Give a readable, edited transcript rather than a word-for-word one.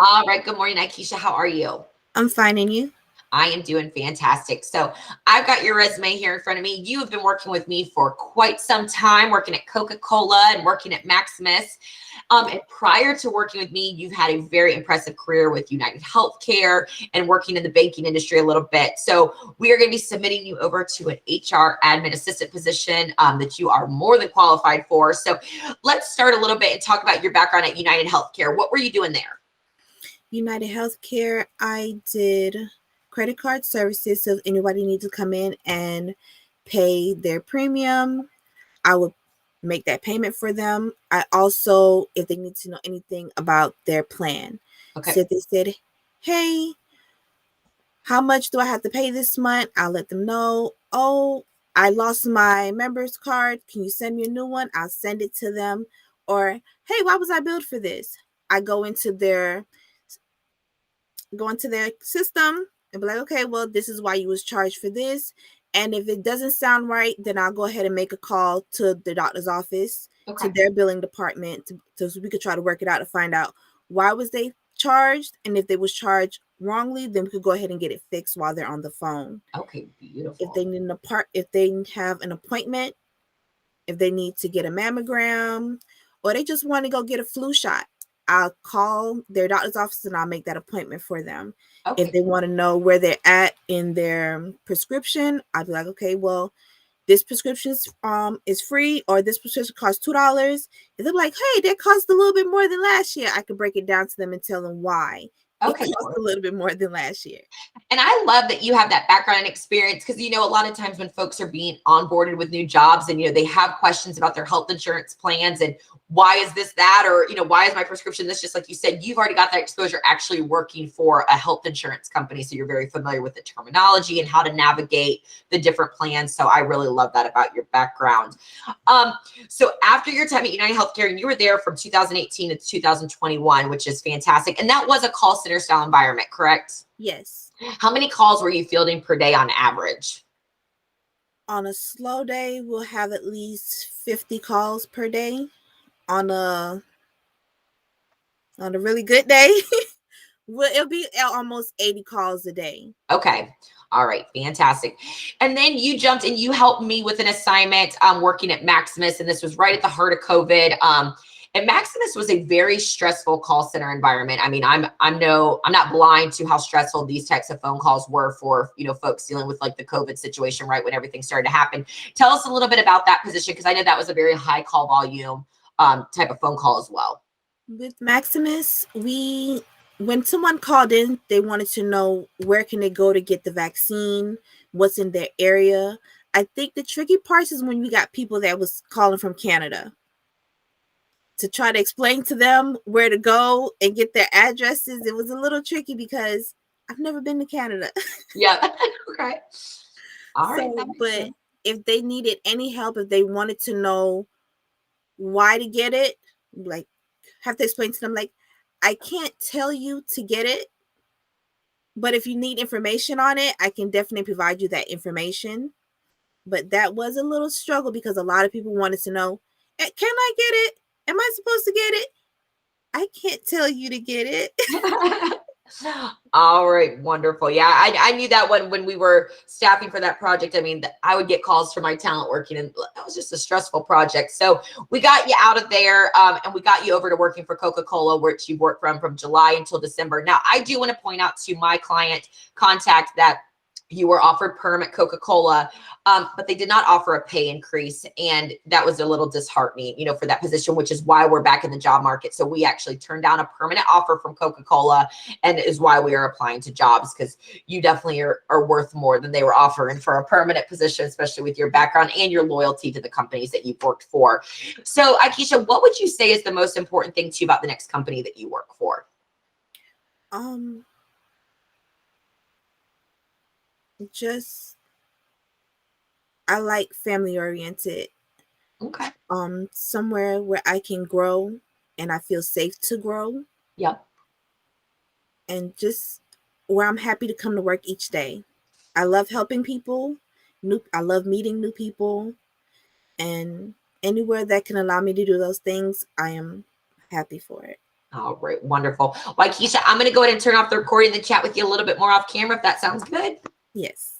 All right. Good morning, Ikisha. How are you? I'm finding you. I am doing fantastic. So, I've got your resume here in front of me. You have been working with me for quite some time, working at Coca Cola and working at Maximus. And prior to working with me, you've had a very impressive career with United Healthcare and working in the banking industry a little bit. So, we are going to be submitting you over to an HR admin assistant position that you are more than qualified for. So, let's start a little bit and talk about your background at United Healthcare. What were you doing there? United Healthcare, I did credit card services. So if anybody needs to come in and pay their premium, I would make that payment for them. I also, if they need to know anything about their plan, Okay. so if they said, hey, how much do I have to pay this month? I'll let them know. Oh, I lost my members card. Can you send me a new one? I'll send it to them. Or, hey, why was I billed for this? I go into their system and be like, okay, well, this is why you was charged for this. And if it doesn't sound right, then I'll go ahead and make a call to the doctor's office, to Okay. their billing department, so we could try to work it out to find out why was they charged, and if they was charged wrongly, then we could go ahead and get it fixed while they're on the phone. Okay. If Beautiful. they need if they have an appointment, if they need to get a mammogram, or they just want to go get a flu shot, I'll call their doctor's office and I'll make that appointment for them. If Okay. they want to know where they're at in their prescription, I'll be like, okay, well, this prescription is free, or this prescription costs $2. If they're like, hey, that cost a little bit more than last year, I can break it down to them and tell them why it Okay. cost a little bit more than last year. And I love that you have that background and experience because, a lot of times when folks are being onboarded with new jobs and, they have questions about their health insurance plans and why is this that, or, why is my prescription this? Just like you said, you've already got that exposure actually working for a health insurance company. So you're very familiar with the terminology and how to navigate the different plans. So I really love that about your background. Um, so after your time at United Healthcare, and you were there from 2018 to 2021, which is fantastic. And that was a call center style environment, correct? Yes. How many calls were you fielding per day on average? On a slow day, we'll have at least 50 calls per day. On a really good day, well, it'll be almost 80 calls a day. Okay. All right. Fantastic. And then you jumped and you helped me with an assignment working at Maximus. And this was right at the heart of COVID. And Maximus was a very stressful call center environment. I mean, I'm not blind to how stressful these types of phone calls were for, folks dealing with like the COVID situation, right? When everything started to happen. Tell us a little bit about that position, because I know that was a very high call volume type of phone call as well. With Maximus, when someone called in, they wanted to know where can they go to get the vaccine, what's in their area. I think the tricky part is when we got people that was calling from Canada, to try to explain to them where to go and get their addresses. It was a little tricky because I've never been to Canada. Yeah. Okay. All right. That So, makes but sense. if they needed any help, if they wanted to know why to get it, like, have to explain to them, like, I can't tell you to get it, but if you need information on it, I can definitely provide you that information. But that was a little struggle because a lot of people wanted to know, can I get it? Am I supposed to get it? I can't tell you to get it. All right, wonderful. Yeah, I knew that when we were staffing for that project. I mean, I would get calls from my talent working, and that was just a stressful project. So we got you out of there, and we got you over to working for Coca Cola, which you worked from July until December. Now, I do want to point out to my client contact that you were offered perm at Coca Cola, but they did not offer a pay increase. And that was a little disheartening, for that position, which is why we're back in the job market. So we actually turned down a permanent offer from Coca Cola, and is why we are applying to jobs, because you definitely are worth more than they were offering for a permanent position, especially with your background and your loyalty to the companies that you've worked for. So, Ikisha, what would you say is the most important thing to you about the next company that you work for? um, just I like family oriented. Okay. Somewhere where I can grow and I feel safe to grow, Yep. and just where I'm happy to come to work each day. I love helping people. I love meeting new people, and anywhere that can allow me to do those things, I am happy for it. All right, wonderful. Well, Ikisha, I'm going to go ahead and turn off the recording and then chat with you a little bit more off camera if that sounds good. Yes.